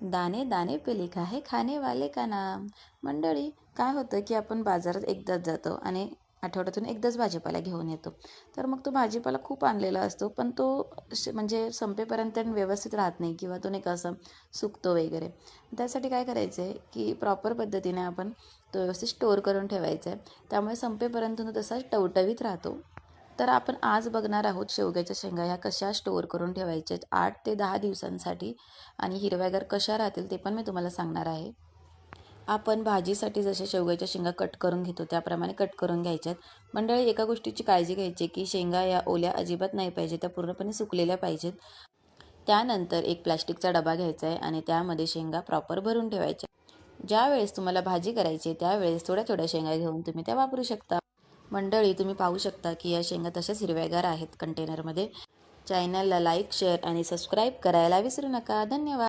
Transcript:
दाणे दाणे पे लिखा है खाने वाले का नाम. मंडळी, काय होतं की आपण बाजारात एकदाच जातो आणि आठवड्यातून एकदाच भाजीपाला घेऊन येतो. तर मग तो भाजीपाला खूप आणलेला असतो, पण तो म्हणजे संपेपर्यंत व्यवस्थित राहत नाही किंवा तो नाही का असं सुकतो वगैरे. त्यासाठी काय करायचं आहे की प्रॉपर पद्धतीने आपण तो व्यवस्थित स्टोअर करून ठेवायचा आहे. त्यामुळे संपेपर्यंत तो तसा टवटवीत राहतो. तर आपण आज बघणार आहोत शेवग्याच्या शेंगा ह्या कशा स्टोअर करून ठेवायच्या 8 ते 10 दिवसांसाठी आणि हिरव्यागार कशा राहतील ते पण मी तुम्हाला सांगणार आहे. आपण भाजीसाठी जसे शेवग्याच्या शेंगा कट करून घेतो त्याप्रमाणे कट करून घ्यायच्यात. मंडळी, एका गोष्टीची काळजी घ्यायची की शेंगा या ओल्या अजिबात नाही पाहिजे, त्या पूर्णपणे सुकलेल्या पाहिजेत. त्यानंतर एक प्लॅस्टिकचा डबा घ्यायचा आहे आणि त्यामध्ये शेंगा प्रॉपर भरून ठेवायच्या. ज्यावेळेस तुम्हाला भाजी करायची त्यावेळेस थोड्या थोड्या शेंगा घेऊन तुम्ही त्या वापरू शकता. मंडळी, तुम्ही पाहू शकता की या शेंगा तशाच हिरव्यागार आहेत कंटेनरमध्ये. चॅनलला लाईक, शेअर आणि सबस्क्राईब करायला विसरू नका. धन्यवाद.